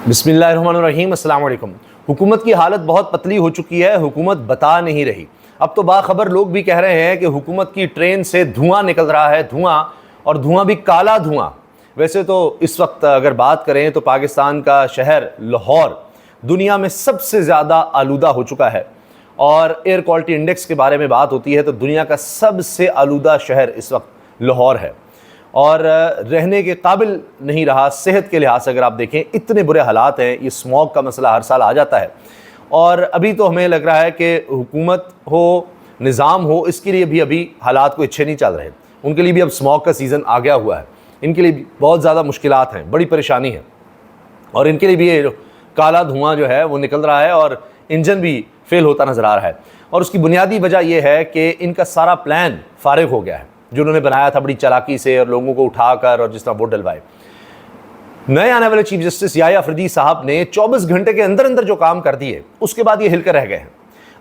बिस्मिल्लाहिर्रहमानिर्रहीम, अस्सलाम वालेकुम। हुकूमत की हालत बहुत पतली हो चुकी है, हुकूमत बता नहीं रही। अब तो बाखबर लोग भी कह रहे हैं कि हुकूमत की ट्रेन से धुआं निकल रहा है, धुआं, और धुआं भी काला धुआं। वैसे तो इस वक्त अगर बात करें तो पाकिस्तान का शहर लाहौर दुनिया में सबसे ज़्यादा आलूदा हो चुका है, और एयर क्वालिटी इंडेक्स के बारे में बात होती है तो दुनिया का सबसे आलूदा शहर इस वक्त लाहौर है, और रहने के काबिल नहीं रहा। सेहत के लिहाज से अगर आप देखें इतने बुरे हालात हैं। ये स्मॉग का मसला हर साल आ जाता है, और अभी तो हमें लग रहा है कि हुकूमत हो, निज़ाम हो, इसके लिए भी अभी हालात को अच्छे नहीं चल रहे। उनके लिए भी अब स्मॉग का सीज़न आ गया हुआ है, इनके लिए भी बहुत ज़्यादा मुश्किलात हैं, बड़ी परेशानी है, और इनके लिए भी ये काला धुआं जो है वो निकल रहा है और इंजन भी फेल होता नज़र आ रहा है। और उसकी बुनियादी वजह यह है कि इनका सारा प्लान फारिग हो गया है जो उन्होंने बनाया था बड़ी चालाकी से, और लोगों को उठाकर और जिस तरह वोट डलवाए। नए आने वाले चीफ जस्टिस याह्या अफरीदी साहब ने 24 घंटे के अंदर अंदर जो काम कर दिए, उसके बाद ये हिलकर रह गए हैं।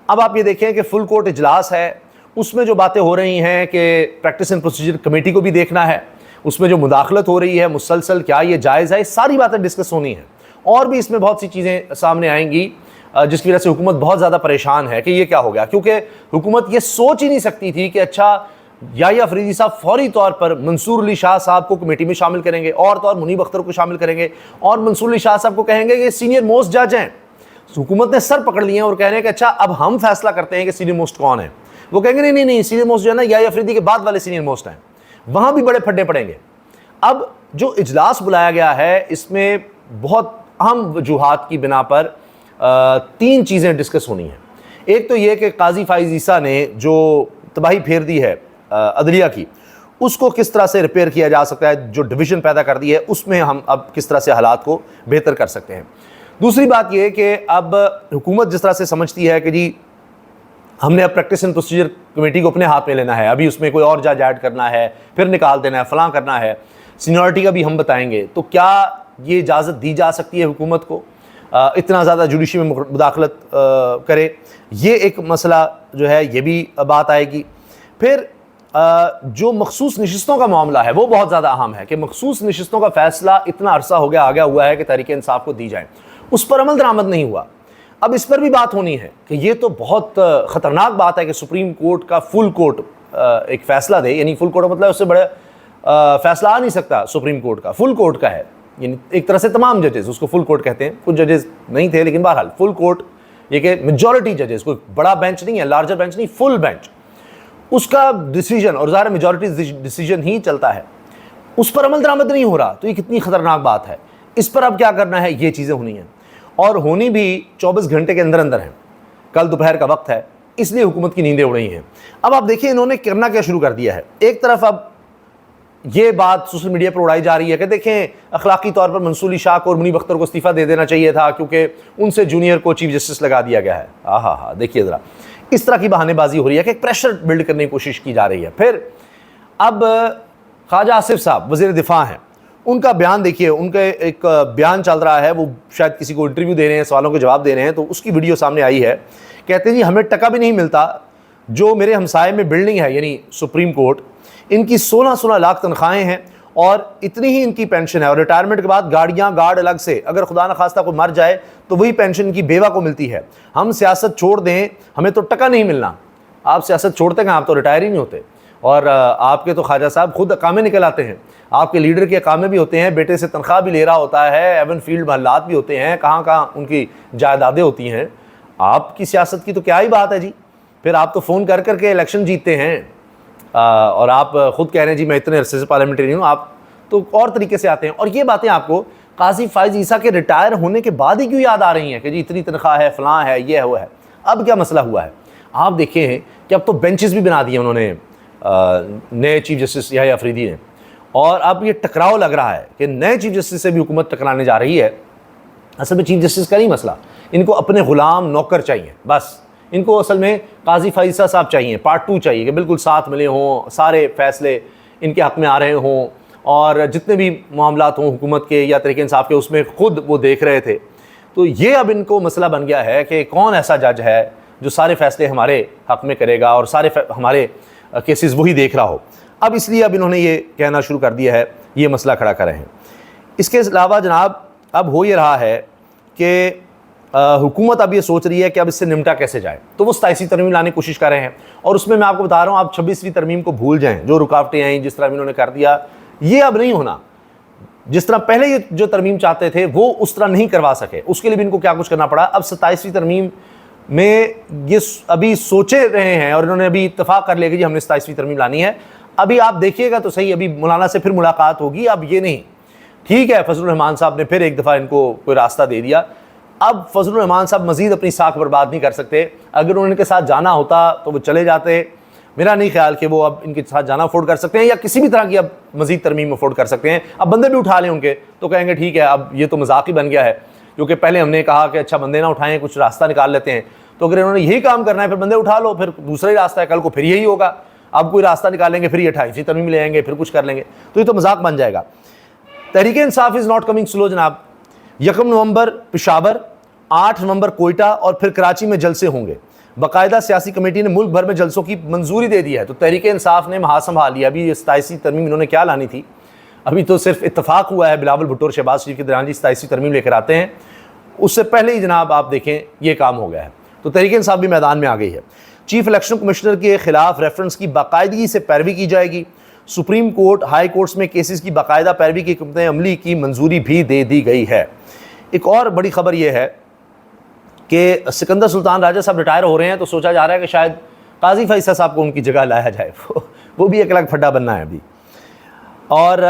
अब आप ये देखें कि फुल कोर्ट इजलास है, उसमें जो बातें हो रही हैं कि प्रैक्टिस एंड प्रोसीजर कमेटी को भी देखना है, उसमें जो मुदाखलत हो रही है मुसलसल, क्या ये जायज़ है, सारी बातें डिस्कस होनी है। और भी इसमें बहुत सी चीज़ें सामने आएंगी जिसकी वजह से हुकूमत बहुत ज़्यादा परेशान है कि ये क्या हो गया, क्योंकि हुकूमत ये सोच ही नहीं सकती थी कि अच्छा याह्या अफरीदी साहब फौरी तौर पर मंसूर अली शाह साहब को कमेटी में शामिल करेंगे, और तो और मुनीब अख्तर को शामिल करेंगे, और मंसूर अली शाह साहब को कहेंगे कि सीनियर मोस्ट जज हैं। हुकूमत ने सर पकड़ लिए हैं और कह रहे हैं कि अच्छा अब हम फैसला करते हैं कि सीनियर मोस्ट कौन है। वो कहेंगे नहीं नहीं नहीं, सीनियर मोस्ट जो है ना याह्या अफरीदी के बाद वाले सीनियर मोस्ट हैं, वहाँ भी बड़े फड्डे पड़ेंगे। अब जो इजलास बुलाया गया है, इसमें बहुत अहम वजूहात की बिना पर 3 चीज़ें डिस्कस होनी हैं। एक तो ये कि काजी फाइज ईसा ने जो तबाही फेर दी है अदलिया की, उसको किस तरह से रिपेयर किया जा सकता है, जो डिवीज़न पैदा कर दी है उसमें हम अब किस तरह से हालात को बेहतर कर सकते हैं। दूसरी बात यह कि अब हुकूमत जिस तरह से समझती है कि जी हमने अब प्रैक्टिस एंड प्रोसीजर कमेटी को अपने हाथ में लेना है, अभी उसमें कोई और जज ऐड करना है, फिर निकाल देना है, फलां करना है, सीनियरिटी का भी हम बताएंगे, तो क्या ये इजाज़त दी जा सकती है हुकूमत को इतना ज़्यादा जुडिशरी में मुदाखलत करे? ये एक मसला जो है ये भी बात आएगी। फिर जो मखसूस नशिस्तों का मामला है वो बहुत ज़्यादा अहम है कि मखसूस नशिस्तों का फ़ैसला इतना अरसा हो गया, आ गया हुआ है कि तहरीक इंसाफ को दी जाए, उस पर अमल दरामद नहीं हुआ। अब इस पर भी बात होनी है कि ये तो बहुत ख़तरनाक बात है कि सुप्रीम कोर्ट का फुल कोर्ट एक फ़ैसला दे, यानी फुल कोर्ट मतलब उससे बड़ा फ़ैसला आ नहीं सकता सुप्रीम कोर्ट का, फुल कोर्ट का है, यानी एक तरह से तमाम जजेस उसको फुल कोर्ट कहते हैं। कुछ जजेस नहीं थे, लेकिन बहरहाल फुल कोर्ट, ये कि मेजॉरिटी जजेस, कोई बड़ा बेंच नहीं है, लार्जर बेंच नहीं, फुल बेंच, उसका डिसीजन, और ज़ाहिर मेजॉरिटी डिसीजन ही चलता है, उस पर अमल दरामद नहीं हो रहा। तो ये कितनी ख़तरनाक बात है। इस पर अब क्या करना है, ये चीज़ें होनी हैं, और होनी भी 24 घंटे के अंदर अंदर हैं। कल दोपहर का वक्त है, इसलिए हुकूमत की नींदें उड़ रही हैं। अब आप देखिए इन्होंने करना क्या शुरू कर दिया है। एक तरफ अब ये बात सोशल मीडिया पर उड़ाई जा रही है कि देखें अखलाकी तौर पर मंसूर अली शाह को और मुनीब अख्तर को इस्तीफ़ा दे देना चाहिए था, क्योंकि उनसे जूनियर को चीफ जस्टिस लगा दिया गया है। हाँ, देखिए ज़रा इस तरह की बहानेबाजी हो रही है कि एक प्रेशर बिल्ड करने की कोशिश की जा रही है। फिर अब ख्वाजा आसिफ साहब वज़ीर दिफा हैं, उनका बयान देखिए, उनका एक बयान चल रहा है, वो शायद किसी को इंटरव्यू दे रहे हैं, सवालों के जवाब दे रहे हैं, तो उसकी वीडियो सामने आई है। कहते हैं जी हमें टका भी नहीं मिलता, जो मेरे हमसाए में बिल्डिंग है यानी सुप्रीम कोर्ट, इनकी 16 लाख तनख्वाहें हैं और इतनी ही इनकी पेंशन है, और रिटायरमेंट के बाद गाड़ियाँ गार्ड अलग से, अगर खुदा न खास्ता कोई मर जाए तो वही पेंशन इनकी बेवा को मिलती है। हम सियासत छोड़ दें, हमें तो टका नहीं मिलना। आप सियासत छोड़ते हैं, आप तो रिटायर ही नहीं होते, और आपके तो ख्वाजा साहब खुद अकामे निकल आते हैं, आपके लीडर के अकामे भी होते हैं, बेटे से तनख्वाह भी ले रहा होता है, एवन फील्ड महल्लात भी होते हैं, कहाँ कहाँ उनकी जायदादें होती हैं। आपकी सियासत की तो क्या ही बात है जी। फिर आप तो फ़ोन कर करके इलेक्शन जीतते हैं, और आप ख़ुद कह रहे हैं जी मैं इतने अरसे से पार्लियामेंटेरियन हूँ, आप तो और तरीके से आते हैं। और ये बातें आपको काजी फाइज ईसा के रिटायर होने के बाद ही क्यों याद आ रही हैं कि जी इतनी तनख्वाह है, फ़लाँ है, ये है, वो है। अब क्या मसला हुआ है, आप देखें कि अब तो बेंचेस भी बना दिए उन्होंने नए चीफ जस्टिस याह्या अफरीदी ने, और अब ये टकराव लग रहा है कि नए चीफ जस्टिस से भी हुकूमत टकराने जा रही है। असल में चीफ जस्टिस का नहीं मसला, इनको अपने ग़ुलाम नौकर चाहिए, बस इनको असल में काजी फाइज ईसा साहब चाहिए, पार्ट 2 चाहिए कि बिल्कुल साथ मिले हों, सारे फैसले इनके हक़ में आ रहे हों, और जितने भी मामलात हों हुकूमत के या तहरीक इंसाफ के, उसमें ख़ुद वो देख रहे थे। तो ये अब इनको मसला बन गया है कि कौन ऐसा जज है जो सारे फैसले हमारे हक़ में करेगा और सारे हमारे केसेस वही देख रहा हो। अब इसलिए अब इन्होंने ये कहना शुरू कर दिया है, ये मसला खड़ा कर रहे हैं। इसके अलावा जनाब अब हो ये रहा है कि हुकूमत अब ये सोच रही है कि अब इससे निपटा कैसे जाए, तो वो 27वीं तरमीम लाने की कोशिश कर रहे हैं। और उसमें मैं आपको बता रहा हूँ, आप 26वीं तरमीम को भूल जाएं। जो रुकावटें आई, जिस तरह इन्होंने कर दिया, ये अब नहीं होना। जिस तरह पहले ये जो तरमीम चाहते थे वो उस तरह नहीं करवा सके, उसके लिए भी इनको क्या कुछ करना पड़ा। अब 27वीं तरमीम में ये अभी सोचे रहे हैं और इन्होंने अभी इत्तेफाक कर लिया कि जी हमने 27वीं तरमीम लानी है। अभी आप देखिएगा तो सही, अभी मौलाना से फिर मुलाकात होगी। अब ये नहीं, ठीक है, फजलुर रहमान साहब ने फिर एक दफ़ा इनको कोई रास्ता दे दिया। अब फजलुर रहमान साहब मजीद अपनी साख बर्बाद नहीं कर सकते। अगर उनके साथ जाना होता तो वो चले जाते। मेरा नहीं ख्याल कि वो अब इनके साथ जाना अफोर्ड कर सकते हैं या किसी भी तरह की अब मजीद तरमीम अफोर्ड कर सकते हैं। अब बंदे भी उठा लें उनके तो कहेंगे ठीक है, अब ये तो मजाक ही बन गया है, क्योंकि पहले हमने कहा कि अच्छा बंदे ना उठाएं, कुछ रास्ता निकाल लेते हैं। तो अगर इन्होंने यही काम करना है फिर बंदे उठा लो, फिर दूसरा ही रास्ता है, कल को फिर यही होगा। अब कोई रास्ता निकालेंगे, फिर ये 28वीं तरमीम ले आएंगे, फिर कुछ कर लेंगे, तो ये तो मजाक बन जाएगा। Tehreek Insaf is not coming slow जनाब। 1 नवंबर पेशावर, 8 नवंबर कोयटा और फिर कराची में जलसे होंगे। बाकायदा सियासी कमेटी ने मुल्क भर में जलसों की मंजूरी दे दी है। तो तहरीक इंसाफ ने हाथ संभाल लिया। अभी 27वीं तरमीम इन्होंने क्या लानी थी, अभी तो सिर्फ इत्तफाक हुआ है बिलावल भुट्टो और शहबाज शरीफ के दौरान जी 27वीं तरमीम लेकर आते हैं, उससे पहले ही जनाब आप देखें ये काम हो गया है। तो तहरीक इंसाफ भी मैदान में आ गई है। चीफ इलेक्शन कमिश्नर के खिलाफ रेफरेंस की बाकायदगी से पैरवी की जाएगी। सुप्रीम कोर्ट, हाई कोर्ट्स में केसेस की बाकायदा पैरवी की हुक्म अमली की मंजूरी भी दे दी गई है। एक और बड़ी खबर यह है कि सिकंदर सुल्तान राजा साहब रिटायर हो रहे हैं, तो सोचा जा रहा है कि शायद काजी फैसल साहब को उनकी जगह लाया जाए। वो भी एक अलग फड्डा बनना है अभी। और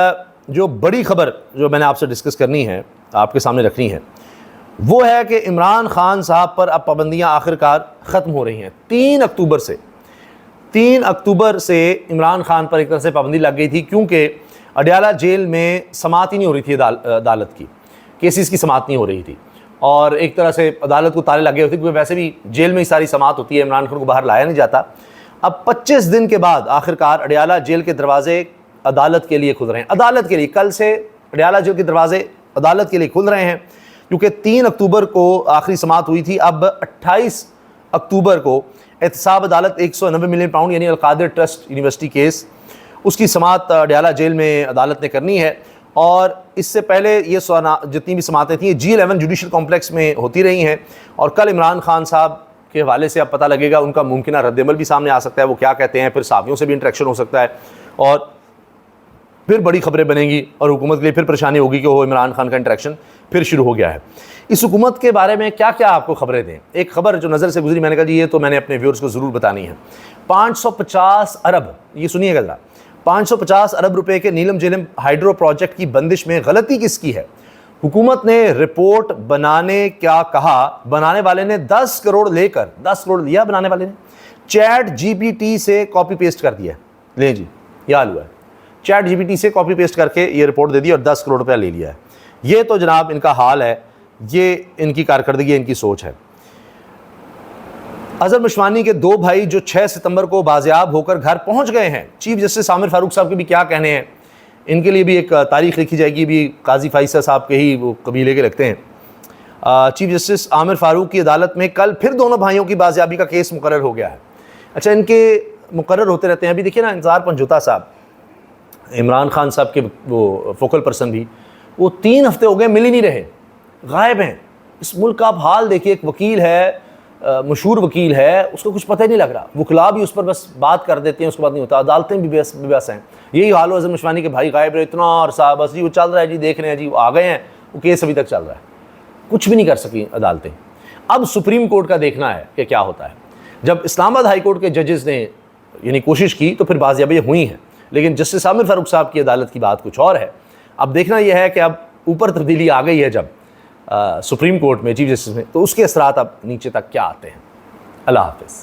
जो बड़ी खबर जो मैंने आपसे डिस्कस करनी है, आपके सामने रखनी है, वो है कि इमरान खान साहब पर अब पाबंदियां आखिरकार ख़त्म हो रही हैं। 3 अक्टूबर से इमरान खान पर एक तरह से पाबंदी लग गई थी, क्योंकि अडयाला जेल में समाअत ही नहीं हो रही थी, अदालत की केसेस की समाअत नहीं हो रही थी, और एक तरह से अदालत को ताले लगे होते, क्योंकि वैसे भी जेल में ही सारी समाअत होती है, इमरान खान को बाहर लाया नहीं जाता। अब 25 दिन के बाद आखिरकार अडयाला जेल के दरवाजे अदालत के लिए खुल रहे हैं। अदालत के लिए कल से अडयाला जेल के दरवाजे अदालत के लिए खुल रहे हैं, क्योंकि 3 अक्टूबर को आखिरी समाअत हुई थी। अब 28 अक्टूबर को एहतसाब अदालत 190 मिलियन पाउंड यानी अलकादिर ट्रस्ट यूनिवर्सिटी केस, उसकी समाअत अडयाला जेल में अदालत ने करनी है। और इससे पहले ये जितनी भी समाअतें थी G11 जुडिशल कॉम्प्लेक्स में होती रही हैं। और कल इमरान खान साहब के हवाले से अब पता लगेगा, उनका मुमकिन रद्दअमल भी सामने आ सकता है, वो क्या कहते हैं, फिर साथियों से भी इंटरेक्शन हो सकता है, और फिर बड़ी खबरें बनेंगी और हुकूमत के लिए फिर परेशानी होगी कि वो इमरान खान का इंटरेक्शन फिर शुरू हो गया है। इस हुकूमत के बारे में क्या क्या आपको खबरें दें। एक खबर जो नज़र से गुजरी, मैंने कहा जी ये तो मैंने अपने व्यूअर्स को ज़रूर बतानी है। 550 अरब, ये सुनिएगा ज़रा, 550 अरब रुपए के नीलम झेलम हाइड्रो प्रोजेक्ट की बंदिश में गलती किसकी है। हुकूमत ने रिपोर्ट बनाने क्या कहा, बनाने वाले ने 10 करोड़ लेकर 10 करोड़ लिया, बनाने वाले ने चैट GPT से कॉपी पेस्ट कर दिया। ले जी, ये हाल हुआ है, चैट GPT से कॉपी पेस्ट करके ये रिपोर्ट दे दी और 10 करोड़ रुपया ले लिया है। ये तो जनाब इनका हाल है, ये इनकी कारकर्दगी, इनकी सोच है। अजहर मशवानी के 2 भाई जो 6 सितंबर को बाजियाब होकर घर पहुंच गए हैं। चीफ जस्टिस आमिर फारूक साहब के भी क्या कहने हैं, इनके लिए भी एक तारीख लिखी जाएगी। भी काजी फैसल साहब के ही वो कबीले के लगते हैं। चीफ जस्टिस आमिर फारूक की अदालत में कल फिर दोनों भाइयों की बाजियाबी का केस मुकर्रर हो गया है। अच्छा, इनके मुकर्रर होते रहते हैं। अभी देखिए ना, इंतज़ार पंजोता साहब, इमरान खान साहब के वो फोकल पर्सन भी, वो 3 हफ्ते हो गए मिल ही नहीं रहे, गायब हैं। इस मुल्क का आप हाल देखिए, एक वकील है, मशहूर वकील है, उसको कुछ पता ही नहीं लग रहा। वकला भी उस पर बस बात कर देते हैं, उसके बाद नहीं होता। अदालतें भी बेबस हैं। यही हाल हो अजहर मशवानी के भाई गायब रहे इतना अरसा, बस जी वो चल रहा है जी, देख रहे हैं जी, वो आ गए हैं, वो केस अभी तक चल रहा है, कुछ भी नहीं कर सकी अदालतें। अब सुप्रीम कोर्ट का देखना है कि क्या होता है। जब इस्लामाबाद हाई कोर्ट के जजेस ने यानी कोशिश की तो फिर बाजियाबी हुई हैं, लेकिन जस्टिस आमिर फारूक साहब की अदालत की बात कुछ और है। अब देखना यह है कि अब ऊपर तब्दीली आ गई है जब सुप्रीम कोर्ट में चीफ जस्टिस में, तो उसके असरात अब नीचे तक क्या आते हैं। अल्लाह हाफ़िज़।